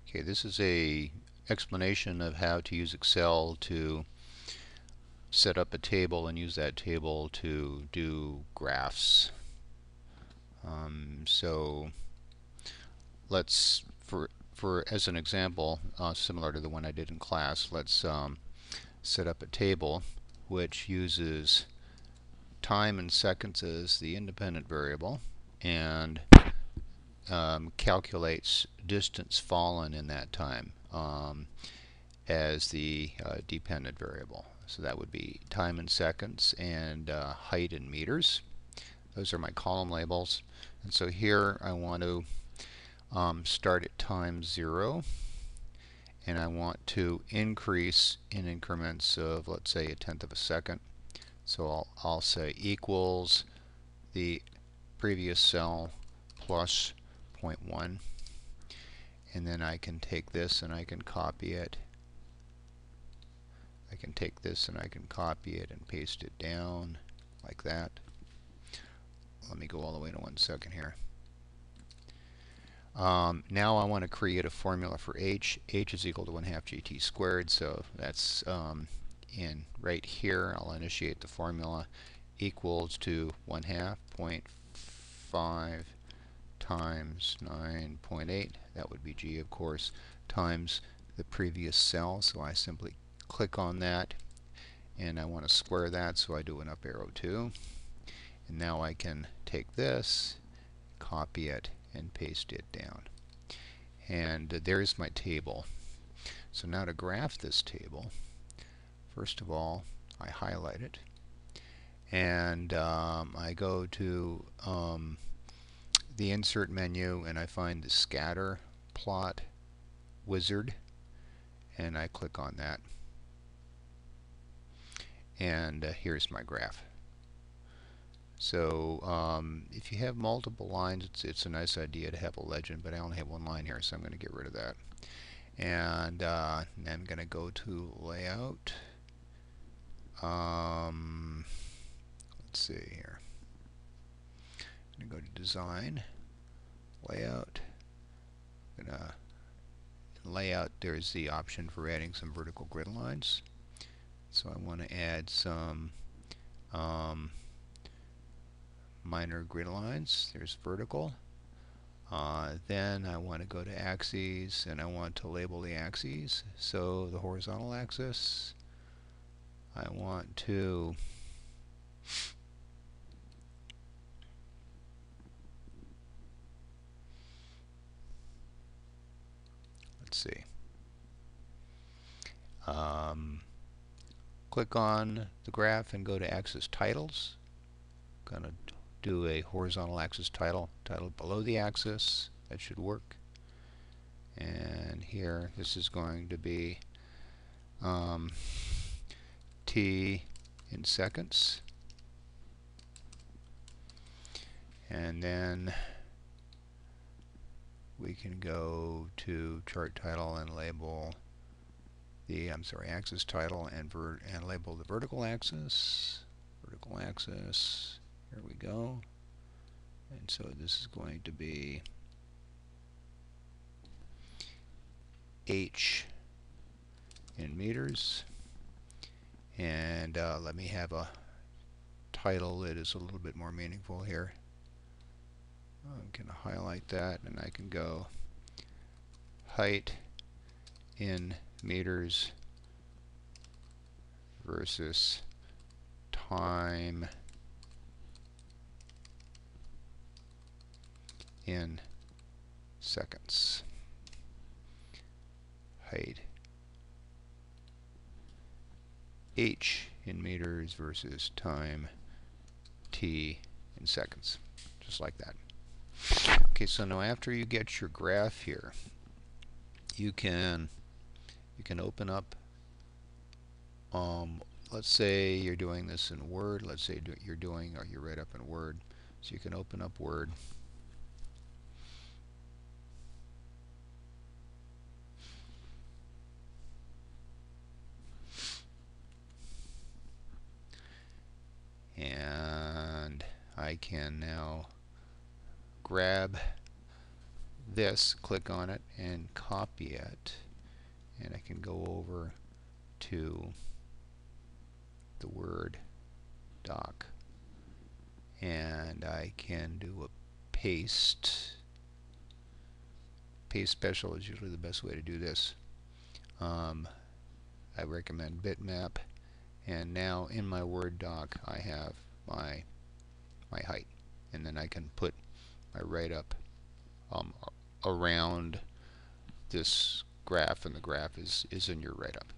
Okay, this is a explanation of how to use Excel to set up a table and use that table to do graphs. So let's, for as an example, similar to the one I did in class, let's set up a table which uses time and seconds as the independent variable and calculates distance fallen in that time as the dependent variable. So that would be time in seconds and height in meters. Those are my column labels. And so here I want to start at time 0, and I want to increase in increments of, let's say, 1/10 of a second. So I'll say equals the previous cell plus 0.1, and then I can take this and I can copy it. I can take this and I can copy it and paste it down like that. Let me go all the way to 1 second here. Now I want to create a formula for h. H is equal to 1/2 gt squared, so that's in right here. I'll initiate the formula equals to 1/2 0.5 times 9.8, that would be g of course, times the previous cell. So I simply click on that and I want to square that, so I do an up arrow 2. And now I can take this, copy it, and paste it down. And there's my table. So now to graph this table, first of all, I highlight it, and I go to the insert menu and I find the scatter plot wizard, and I click on that, and here's my graph. So if you have multiple lines, it's a nice idea to have a legend, but I only have one line here, so I'm going to get rid of that. And I'm going to go to layout. Let's see here. I'm going to go to design, layout. I'm going to layout, there's the option for adding some vertical grid lines. So I want to add some minor grid lines. There's vertical. Then I want to go to axes, and I want to label the axes. So the horizontal axis, I want to let's see. Click on the graph and go to axis titles. I'm going to do a horizontal axis title below the axis. That should work. And here, this is going to be t in seconds. And then we can go to chart title and label the axis title and label the vertical axis. Vertical axis. Here we go. And so this is going to be h in meters. And let me have a title that is a little bit more meaningful here. I'm going to highlight that, and I can go height in meters versus time in seconds. Height h in meters versus time t in seconds, just like that. Okay, so now after you get your graph here, you can open up, let's say you're doing this in Word. Let's say you're right up in Word, so you can open up Word. And I can now grab this, click on it and copy it, and I can go over to the Word doc and I can do a paste. Paste special is usually the best way to do this. I recommend bitmap, and now in my Word doc I have my height, and then I can put my write-up around this graph, and the graph is in your write-up.